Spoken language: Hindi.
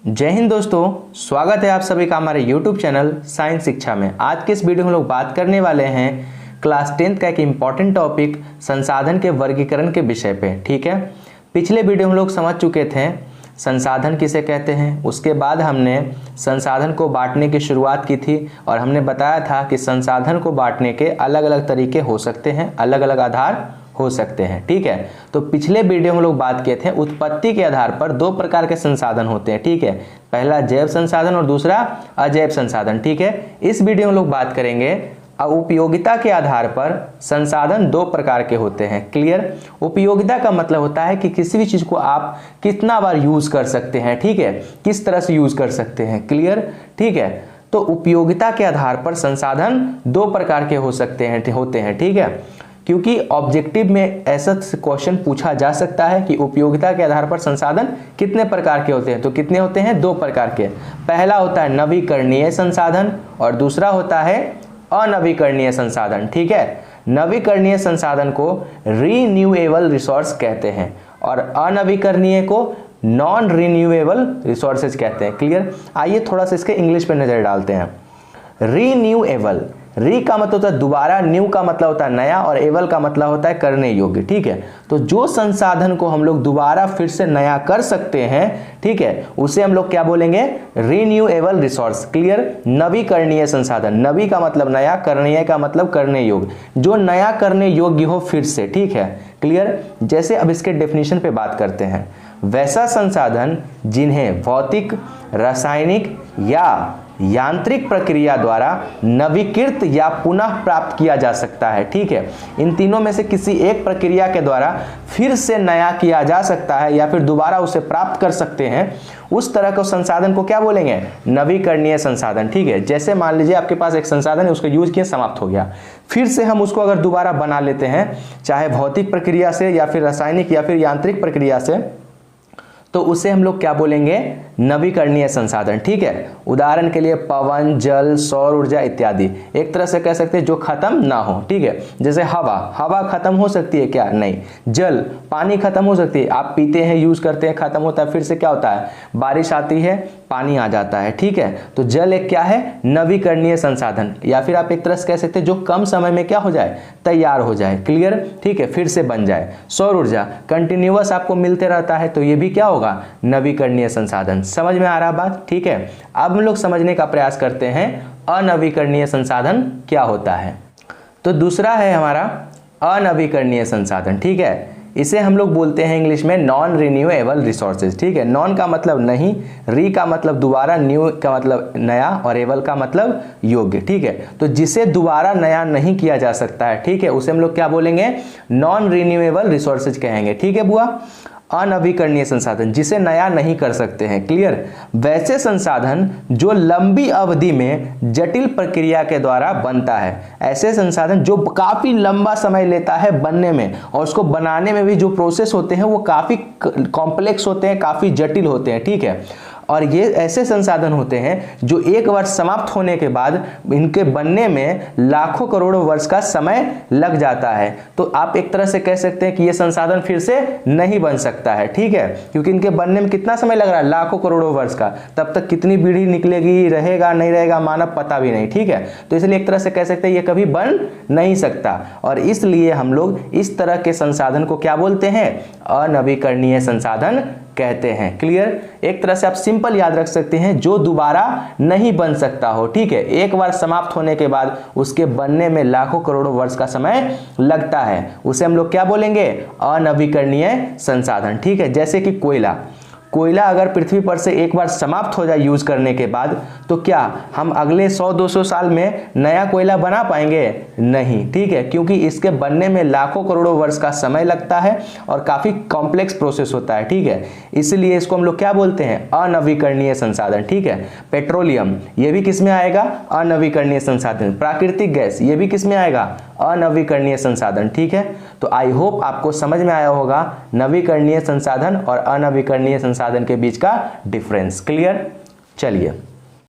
जय हिंद दोस्तों, स्वागत है आप सभी का हमारे YouTube चैनल साइंस शिक्षा में। आज के इस वीडियो में हम लोग बात करने वाले हैं क्लास 10 का एक इम्पॉर्टेंट टॉपिक संसाधन के वर्गीकरण के विषय पे। ठीक है, पिछले वीडियो हम लोग समझ चुके थे संसाधन किसे कहते हैं। उसके बाद हमने संसाधन को बांटने की शुरुआत की थी और हमने बताया था कि संसाधन को बांटने के अलग अलग तरीके हो सकते हैं, अलग अलग आधार हो सकते हैं। ठीक है, तो पिछले वीडियो में लोग बात किए थे उत्पत्ति के आधार पर दो प्रकार के संसाधन होते हैं। ठीक है, पहला जैव संसाधन और दूसरा अजैव संसाधन। ठीक है, इस वीडियो में लोग बात करेंगे उपयोगिता के आधार पर संसाधन दो प्रकार के होते हैं। क्लियर? उपयोगिता का मतलब होता है कि किसी भी चीज को आप कितना बार यूज कर सकते हैं। ठीक है, किस तरह से यूज कर सकते हैं। क्लियर? ठीक है, तो उपयोगिता के आधार पर संसाधन दो प्रकार के हो सकते हैं, होते हैं। ठीक है, क्योंकि ऑब्जेक्टिव में ऐसा क्वेश्चन पूछा जा सकता है कि उपयोगिता के आधार पर संसाधन कितने प्रकार के होते हैं। तो कितने होते हैं? दो प्रकार के। पहला होता है नवीकरणीय संसाधन और दूसरा होता है अनवीकरणीय संसाधन। ठीक है, नवीकरणीय संसाधन को रीन्यूएबल रिसोर्स कहते हैं और अनवीकरणीय को नॉन रिन्यूएबल रिसोर्सेज कहते हैं। क्लियर? आइए थोड़ा सा इसके इंग्लिश पे नजर डालते हैं। रीन्यूएबल, री का मतलब होता है दोबारा, न्यू का मतलब होता है नया और एबल का मतलब होता है करने योग्य। ठीक है, तो जो संसाधन को हम लोग दोबारा फिर से नया कर सकते हैं, ठीक है, उसे हम लोग क्या बोलेंगे? Renewable resource. क्लियर? नवीकरणीय संसाधन, नवी का मतलब नया, करणीय का मतलब करने योग्य, जो नया करने योग्य हो फिर से। ठीक है, क्लियर? जैसे अब इसके डेफिनेशन पे बात करते हैं। वैसा संसाधन जिन्हें भौतिक, रासायनिक या यांत्रिक प्रक्रिया द्वारा नवीकृत या पुनः प्राप्त किया जा सकता है। ठीक है, इन तीनों में से किसी एक प्रक्रिया के द्वारा फिर से नया किया जा सकता है या फिर दोबारा उसे प्राप्त कर सकते हैं, उस तरह के संसाधन को क्या बोलेंगे? नवीकरणीय संसाधन। ठीक है, जैसे मान लीजिए आपके पास एक संसाधन है, उसका यूज किया, समाप्त हो गया, फिर से हम उसको अगर दोबारा बना लेते हैं, चाहे भौतिक प्रक्रिया से या फिर रासायनिक या फिर यांत्रिक प्रक्रिया से, तो उसे हम लोग क्या बोलेंगे? नवीकरणीय संसाधन। ठीक है, उदाहरण के लिए पवन, जल, सौर ऊर्जा इत्यादि एक तरह से कह सकते हैं जो खत्म ना हो। ठीक है, जैसे हवा, हवा खत्म हो सकती है क्या? नहीं। जल, पानी खत्म हो सकती है, आप पीते हैं, यूज करते हैं, खत्म होता है, फिर से क्या होता है? बारिश आती है, पानी आ जाता है। ठीक है, तो जल एक क्या है? नवीकरणीय संसाधन, या फिर आप एक तरह से कह सकते हैं जो कम समय में क्या हो जाए? तैयार हो जाए। क्लियर? ठीक है, फिर से बन जाए। सौर ऊर्जा कंटिन्यूअस आपको मिलते रहता है, तो ये भी क्या होगा? नवीकरणीय संसाधन। समझ में आ रहा बात? ठीक है, अब हम लोग समझने का प्रयास करते हैं अनवीकरणीय संसाधन क्या होता है। तो दूसरा है हमारा अनवीकरणीय संसाधन। ठीक है, इसे हम लोग बोलते हैं इंग्लिश में नॉन रिन्यूएबल रिसोर्सेज। ठीक है, नॉन का मतलब नहीं, री का मतलब दोबारा, न्यू का मतलब नया और एबल का मतलब योग्य। ठीक है, तो जिसे दोबारा नया नहीं किया जा सकता है, ठीक है, उसे हम लोग क्या बोलेंगे? नॉन रिन्यूएबल रिसोर्सेज कहेंगे। ठीक है बुआ, अनवीकरणीय संसाधन जिसे नया नहीं कर सकते हैं। क्लियर? वैसे संसाधन जो लंबी अवधि में जटिल प्रक्रिया के द्वारा बनता है, ऐसे संसाधन जो काफी लंबा समय लेता है बनने में और उसको बनाने में भी जो प्रोसेस होते हैं वो काफी कॉम्प्लेक्स होते हैं, काफी जटिल होते हैं। ठीक है, और ये ऐसे संसाधन होते हैं जो एक बार समाप्त होने के बाद इनके बनने में लाखों करोड़ों वर्ष का समय लग जाता है। तो आप एक तरह से कह सकते हैं कि ये संसाधन फिर से नहीं बन सकता है। ठीक है, क्योंकि इनके बनने में कितना समय लग रहा है? लाखों करोड़ों वर्ष का। तब तक कितनी पीढ़ी निकलेगी, रहेगा नहीं रहेगा, मानव पता भी नहीं। ठीक है, तो इसलिए एक तरह से कह सकते हैं ये कभी बन नहीं सकता, और इसलिए हम लोग इस तरह के संसाधन को क्या बोलते हैं? अनवीकरणीय संसाधन कहते हैं। क्लियर? एक तरह से आप सिंपल याद रख सकते हैं जो दोबारा नहीं बन सकता हो। ठीक है, एक बार समाप्त होने के बाद उसके बनने में लाखों करोड़ों वर्ष का समय लगता है, उसे हम लोग क्या बोलेंगे? अनवीकरणीय संसाधन। ठीक है, जैसे कि कोयला, कोयला अगर पृथ्वी पर से एक बार समाप्त हो जाए यूज करने के बाद, तो क्या हम अगले 100-200 साल में नया कोयला बना पाएंगे? नहीं। ठीक है, क्योंकि इसके बनने में लाखों करोड़ों वर्ष का समय लगता है और काफी कॉम्प्लेक्स प्रोसेस होता है। ठीक है, इसलिए इसको हम लोग क्या बोलते हैं? अनवीकरणीय संसाधन। ठीक है, पेट्रोलियम, ये भी किस में आएगा? अनवीकरणीय संसाधन। प्राकृतिक गैस, ये भी किस में आएगा? अनवीकरणीय संसाधन। ठीक है, तो आई होप आपको समझ में आया होगा नवीकरणीय संसाधन और अनवीकरणीय संसाधन के बीच का डिफरेंस। क्लियर? चलिए